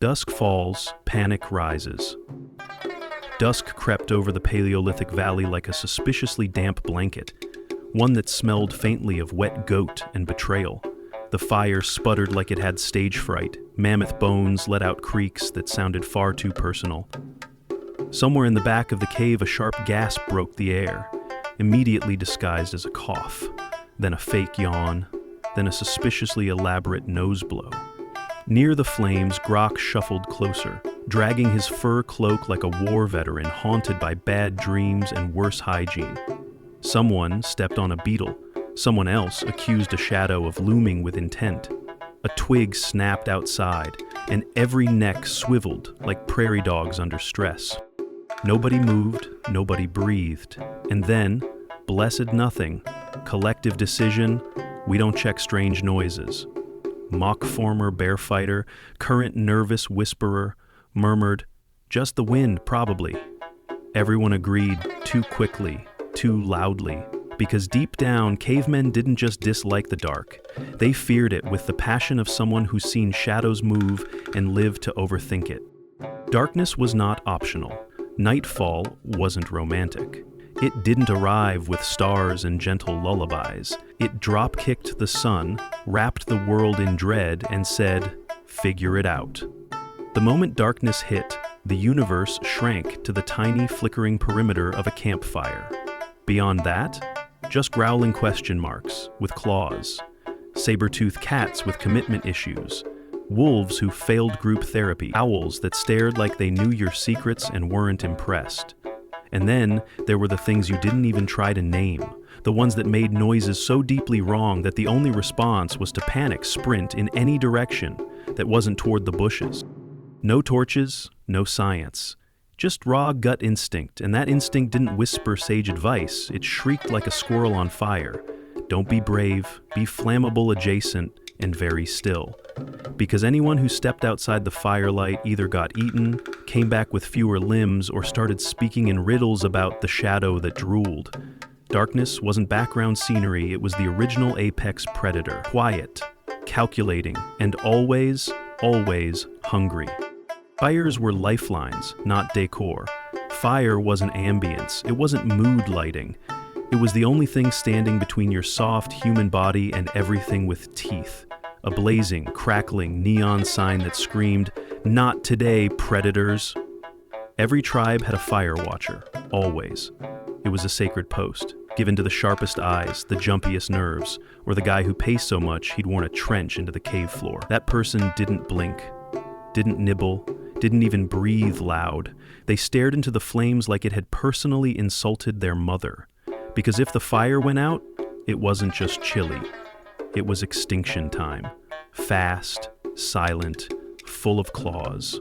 Dusk falls, panic rises. Dusk crept over the Paleolithic valley like a suspiciously damp blanket, one that smelled faintly of wet goat and betrayal. The fire sputtered like it had stage fright. Mammoth bones let out creaks that sounded far too personal. Somewhere in the back of the cave, a sharp gasp broke the air, immediately disguised as a cough, then a fake yawn, then a suspiciously elaborate nose blow. Near the flames, Grok shuffled closer, dragging his fur cloak like a war veteran haunted by bad dreams and worse hygiene. Someone stepped on a beetle. Someone else accused a shadow of looming with intent. A twig snapped outside, and every neck swiveled like prairie dogs under stress. Nobody moved, nobody breathed. And then, blessed nothing, collective decision, we don't check strange noises. Mock former bear fighter, current nervous whisperer, murmured, just the wind, probably. Everyone agreed too quickly, too loudly, because deep down, cavemen didn't just dislike the dark. They feared it with the passion of someone who's seen shadows move and lived to overthink it. Darkness was not optional. Nightfall wasn't romantic. It didn't arrive with stars and gentle lullabies. It drop-kicked the sun, wrapped the world in dread, and said, figure it out. The moment darkness hit, the universe shrank to the tiny flickering perimeter of a campfire. Beyond that, just growling question marks with claws, saber-toothed cats with commitment issues, wolves who failed group therapy, owls that stared like they knew your secrets and weren't impressed. And then there were the things you didn't even try to name, the ones that made noises so deeply wrong that the only response was to panic sprint in any direction that wasn't toward the bushes. No torches, no science. Just raw gut instinct, and that instinct didn't whisper sage advice, it shrieked like a squirrel on fire. Don't be brave, be flammable adjacent, and very still. Because anyone who stepped outside the firelight either got eaten, came back with fewer limbs, or started speaking in riddles about the shadow that drooled. Darkness wasn't background scenery, it was the original apex predator. Quiet, calculating, and always, always hungry. Fires were lifelines, not decor. Fire wasn't ambience, it wasn't mood lighting. It was the only thing standing between your soft human body and everything with teeth. A blazing, crackling neon sign that screamed, "Not today, predators!" Every tribe had a fire watcher, always. It was a sacred post, given to the sharpest eyes, the jumpiest nerves, or the guy who paced so much he'd worn a trench into the cave floor. That person didn't blink, didn't nibble, didn't even breathe loud. They stared into the flames like it had personally insulted their mother. Because if the fire went out, it wasn't just chilly. It was extinction time. Fast, silent, full of claws.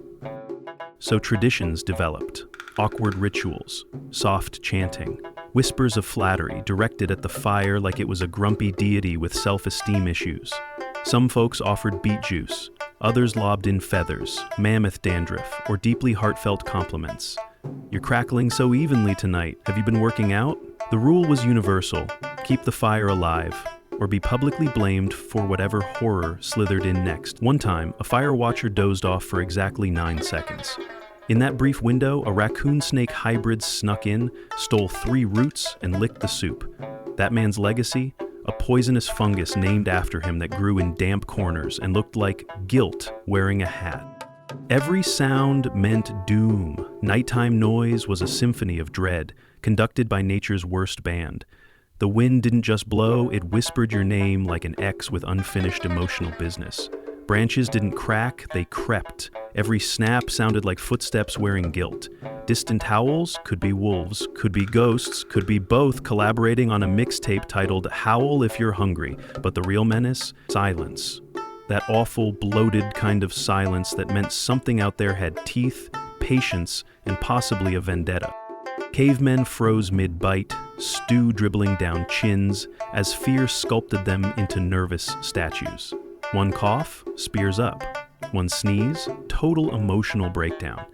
So traditions developed. Awkward rituals, soft chanting, whispers of flattery directed at the fire like it was a grumpy deity with self-esteem issues. Some folks offered beet juice, others lobbed in feathers, mammoth dandruff, or deeply heartfelt compliments. You're crackling so evenly tonight. Have you been working out? The rule was universal. Keep the fire alive, or be publicly blamed for whatever horror slithered in next. One time, a fire watcher dozed off for exactly 9 seconds. In that brief window, a raccoon-snake hybrid snuck in, stole 3 roots, and licked the soup. That man's legacy? A poisonous fungus named after him that grew in damp corners and looked like guilt wearing a hat. Every sound meant doom. Nighttime noise was a symphony of dread, conducted by nature's worst band. The wind didn't just blow, it whispered your name like an ex with unfinished emotional business. Branches didn't crack, they crept. Every snap sounded like footsteps wearing guilt. Distant howls could be wolves, could be ghosts, could be both collaborating on a mixtape titled Howl If You're Hungry. But the real menace? Silence. That awful, bloated kind of silence that meant something out there had teeth, patience, and possibly a vendetta. Cavemen froze mid-bite, stew dribbling down chins, as fear sculpted them into nervous statues. One cough, spears up. One sneeze, total emotional breakdown.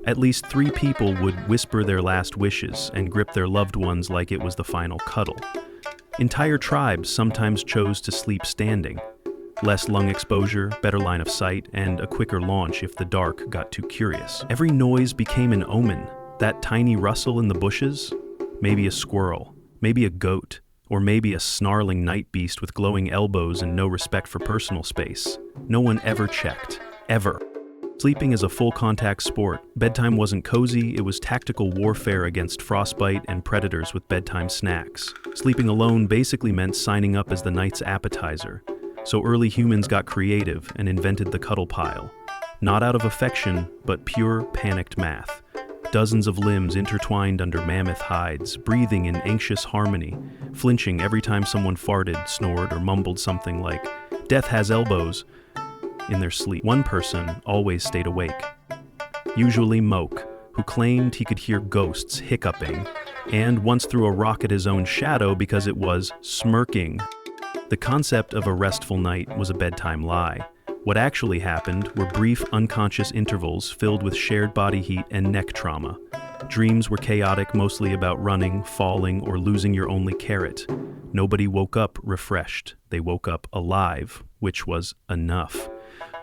At least 3 people would whisper their last wishes and grip their loved ones like it was the final cuddle. Entire tribes sometimes chose to sleep standing. Less lung exposure, better line of sight, and a quicker launch if the dark got too curious. Every noise became an omen. That tiny rustle in the bushes? Maybe a squirrel, maybe a goat, or maybe a snarling night beast with glowing elbows and no respect for personal space. No one ever checked. Ever. Sleeping is a full-contact sport. Bedtime wasn't cozy, it was tactical warfare against frostbite and predators with bedtime snacks. Sleeping alone basically meant signing up as the night's appetizer. So early humans got creative and invented the cuddle pile. Not out of affection, but pure panicked math. Dozens of limbs intertwined under mammoth hides, breathing in anxious harmony, flinching every time someone farted, snored, or mumbled something like, "Death has elbows," in their sleep. One person always stayed awake. Usually Moke, who claimed he could hear ghosts hiccuping, and once threw a rock at his own shadow because it was smirking. The concept of a restful night was a bedtime lie. What actually happened were brief, unconscious intervals filled with shared body heat and neck trauma. Dreams were chaotic, mostly about running, falling, or losing your only carrot. Nobody woke up refreshed. They woke up alive, which was enough.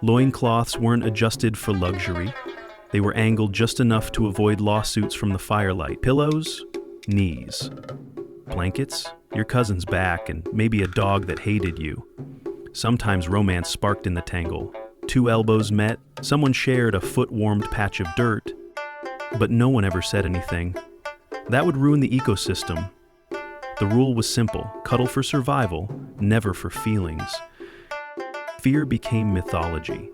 Loincloths weren't adjusted for luxury. They were angled just enough to avoid lawsuits from the firelight. Pillows? Knees. Blankets? Your cousin's back, and maybe a dog that hated you. Sometimes romance sparked in the tangle. Two elbows met, someone shared a foot-warmed patch of dirt, but no one ever said anything. That would ruin the ecosystem. The rule was simple: cuddle for survival, never for feelings. Fear became mythology.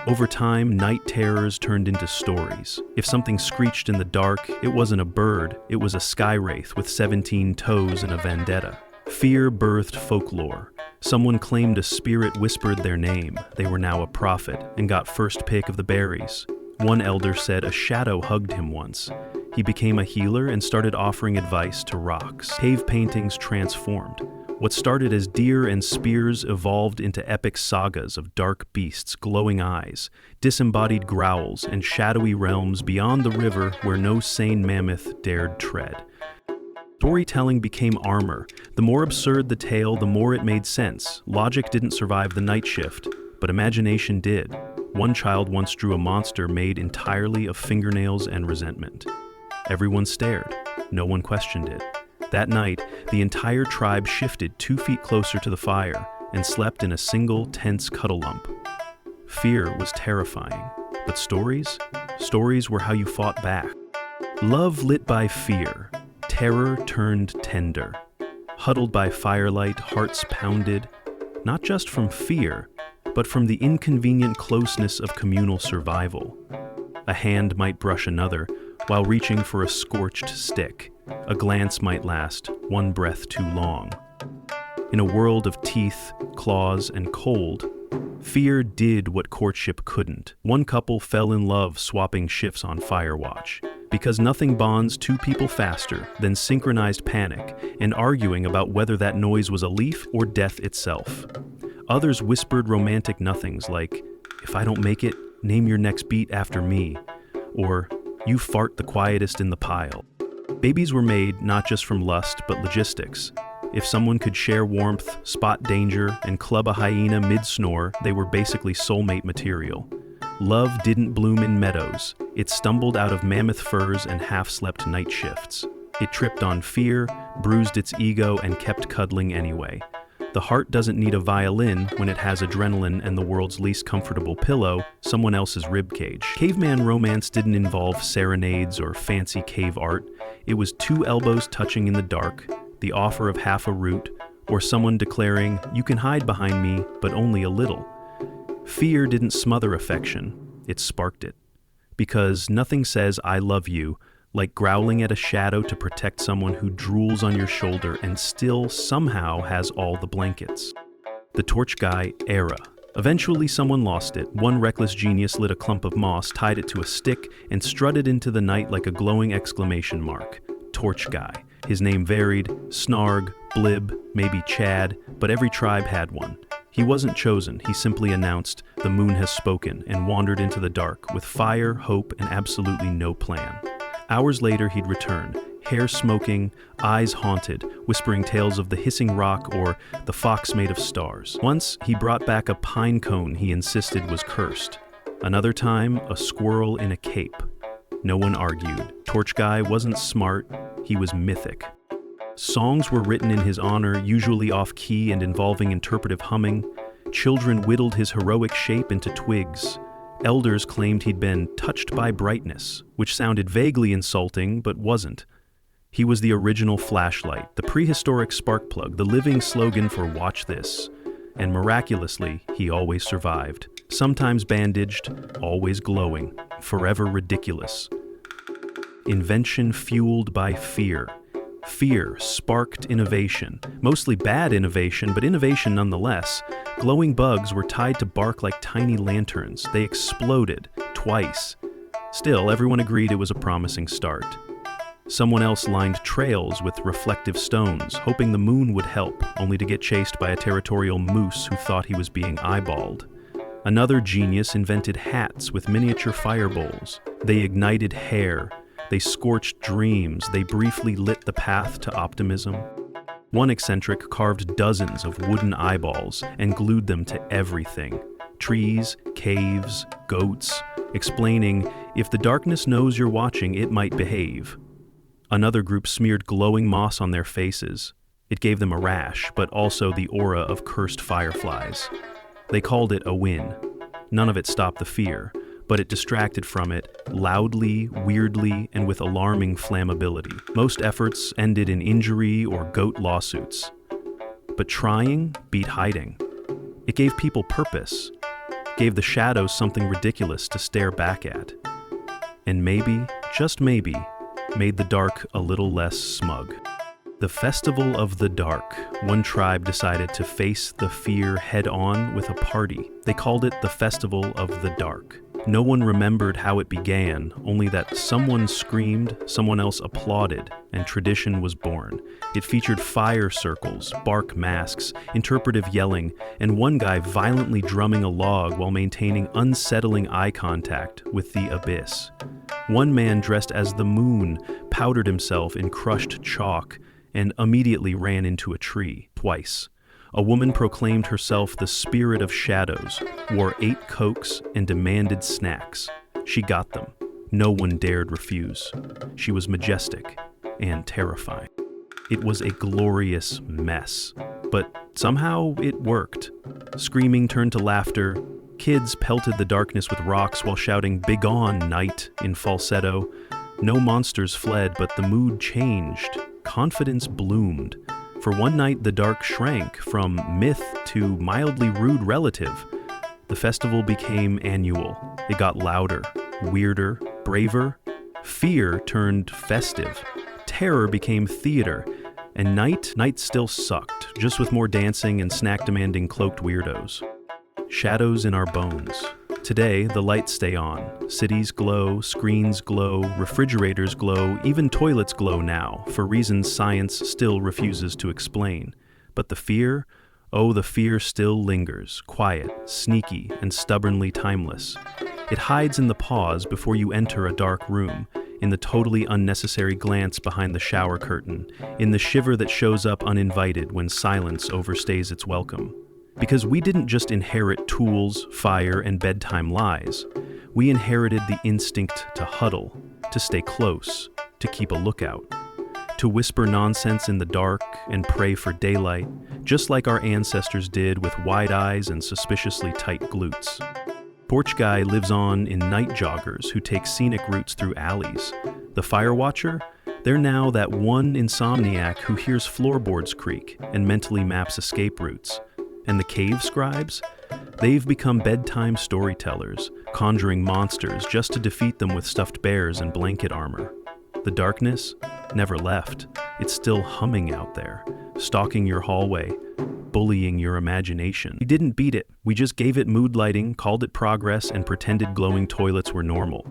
Over time, night terrors turned into stories. If something screeched in the dark, it wasn't a bird, it was a sky wraith with 17 toes and a vendetta. Fear birthed folklore. Someone claimed a spirit whispered their name. They were now a prophet and got first pick of the berries. One elder said a shadow hugged him once. He became a healer and started offering advice to rocks. Cave paintings transformed. What started as deer and spears evolved into epic sagas of dark beasts, glowing eyes, disembodied growls, and shadowy realms beyond the river where no sane mammoth dared tread. Storytelling became armor. The more absurd the tale, the more it made sense. Logic didn't survive the night shift, but imagination did. One child once drew a monster made entirely of fingernails and resentment. Everyone stared. No one questioned it. That night, the entire tribe shifted 2 feet closer to the fire and slept in a single, tense cuddle lump. Fear was terrifying, but stories? Stories were how you fought back. Love lit by fear. Terror turned tender. Huddled by firelight, hearts pounded, not just from fear, but from the inconvenient closeness of communal survival. A hand might brush another while reaching for a scorched stick. A glance might last one breath too long. In a world of teeth, claws, and cold, fear did what courtship couldn't. One couple fell in love swapping shifts on Firewatch, because nothing bonds two people faster than synchronized panic and arguing about whether that noise was a leaf or death itself. Others whispered romantic nothings like, "If I don't make it, name your next beat after me," or "You fart the quietest in the pile." Babies were made not just from lust, but logistics. If someone could share warmth, spot danger, and club a hyena mid-snore, they were basically soulmate material. Love didn't bloom in meadows. It stumbled out of mammoth furs and half-slept night shifts. It tripped on fear, bruised its ego, and kept cuddling anyway. The heart doesn't need a violin when it has adrenaline and the world's least comfortable pillow, someone else's ribcage. Caveman romance didn't involve serenades or fancy cave art. It was 2 elbows touching in the dark, the offer of half a root, or someone declaring, "You can hide behind me, but only a little." Fear didn't smother affection, it sparked it. Because nothing says "I love you" like growling at a shadow to protect someone who drools on your shoulder and still somehow has all the blankets. The torch guy era. Eventually someone lost it. One reckless genius lit a clump of moss, tied it to a stick, and strutted into the night like a glowing exclamation mark. Torch guy. His name varied: Snarg, Blib, maybe Chad, but every tribe had one. He wasn't chosen, he simply announced, "The moon has spoken," and wandered into the dark with fire, hope, and absolutely no plan. Hours later, he'd return, hair smoking, eyes haunted, whispering tales of the hissing rock or the fox made of stars. Once, he brought back a pine cone he insisted was cursed. Another time, a squirrel in a cape. No one argued. Torch Guy wasn't smart, he was mythic. Songs were written in his honor, usually off-key and involving interpretive humming. Children whittled his heroic shape into twigs. Elders claimed he'd been touched by brightness, which sounded vaguely insulting, but wasn't. He was the original flashlight, the prehistoric spark plug, the living slogan for watch this. And miraculously, he always survived. Sometimes bandaged, always glowing, forever ridiculous. Invention fueled by fear. Fear sparked innovation, mostly bad innovation, but innovation nonetheless. Glowing bugs were tied to bark like tiny lanterns. They exploded, twice. Still, everyone agreed it was a promising start. Someone else lined trails with reflective stones, hoping the moon would help, only to get chased by a territorial moose who thought he was being eyeballed. Another genius invented hats with miniature fire bowls. They ignited hair. They scorched dreams. They briefly lit the path to optimism. One eccentric carved dozens of wooden eyeballs and glued them to everything. Trees, caves, goats, explaining, if the darkness knows you're watching, it might behave. Another group smeared glowing moss on their faces. It gave them a rash, but also the aura of cursed fireflies. They called it a win. None of it stopped the fear, but it distracted from it, loudly, weirdly, and with alarming flammability. Most efforts ended in injury or goat lawsuits. But trying beat hiding. It gave people purpose, gave the shadows something ridiculous to stare back at. And maybe, just maybe, made the dark a little less smug. The Festival of the Dark. One tribe decided to face the fear head-on with a party. They called it the Festival of the Dark. No one remembered how it began, only that someone screamed, someone else applauded, and tradition was born. It featured fire circles, bark masks, interpretive yelling, and one guy violently drumming a log while maintaining unsettling eye contact with the abyss. One man dressed as the moon powdered himself in crushed chalk and immediately ran into a tree, twice. A woman proclaimed herself the spirit of shadows, wore 8 cokes, and demanded snacks. She got them. No one dared refuse. She was majestic and terrifying. It was a glorious mess, but somehow it worked. Screaming turned to laughter. Kids pelted the darkness with rocks while shouting, "Begone, night," in falsetto. No monsters fled, but the mood changed. Confidence bloomed. For one night, the dark shrank from myth to mildly rude relative. The festival became annual. It got louder, weirder, braver. Fear turned festive. Terror became theater. And night still sucked, just with more dancing and snack-demanding cloaked weirdos. Shadows in our bones. Today, the lights stay on. Cities glow, screens glow, refrigerators glow, even toilets glow now, for reasons science still refuses to explain. But the fear? Oh, the fear still lingers, quiet, sneaky, and stubbornly timeless. It hides in the pause before you enter a dark room, in the totally unnecessary glance behind the shower curtain, in the shiver that shows up uninvited when silence overstays its welcome. Because we didn't just inherit tools, fire, and bedtime lies. We inherited the instinct to huddle, to stay close, to keep a lookout, to whisper nonsense in the dark and pray for daylight, just like our ancestors did with wide eyes and suspiciously tight glutes. Porch Guy lives on in night joggers who take scenic routes through alleys. The Fire Watcher? They're now that one insomniac who hears floorboards creak and mentally maps escape routes. And the cave scribes? They've become bedtime storytellers, conjuring monsters just to defeat them with stuffed bears and blanket armor. The darkness never left. It's still humming out there, stalking your hallway, bullying your imagination. We didn't beat it. We just gave it mood lighting, called it progress, and pretended glowing toilets were normal.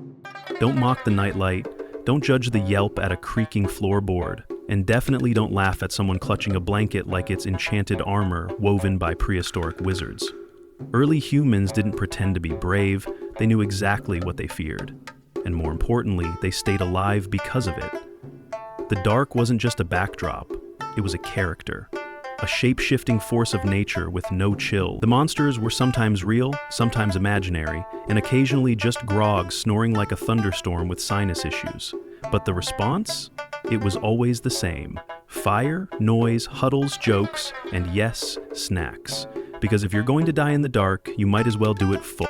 Don't mock the nightlight. Don't judge the yelp at a creaking floorboard. And definitely don't laugh at someone clutching a blanket like it's enchanted armor woven by prehistoric wizards. Early humans didn't pretend to be brave, they knew exactly what they feared. And more importantly, they stayed alive because of it. The dark wasn't just a backdrop, it was a character. A shape-shifting force of nature with no chill. The monsters were sometimes real, sometimes imaginary, and occasionally just Grog snoring like a thunderstorm with sinus issues. But the response? It was always the same. Fire, noise, huddles, jokes, and yes, snacks. Because if you're going to die in the dark, you might as well do it full.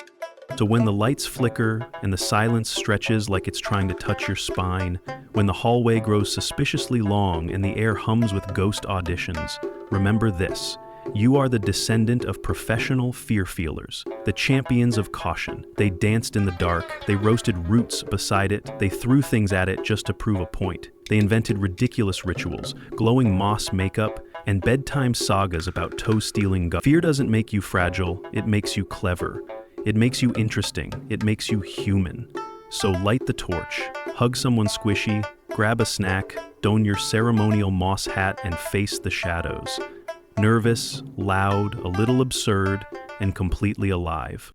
So when the lights flicker and the silence stretches like it's trying to touch your spine, when the hallway grows suspiciously long and the air hums with ghost auditions, remember this: you are the descendant of professional fear-feelers, the champions of caution. They danced in the dark, they roasted roots beside it, they threw things at it just to prove a point. They invented ridiculous rituals, glowing moss makeup, and bedtime sagas about toe-stealing ghosts. Fear doesn't make you fragile, it makes you clever. It makes you interesting, it makes you human. So light the torch, hug someone squishy, grab a snack, don your ceremonial moss hat, and face the shadows. Nervous, loud, a little absurd, and completely alive.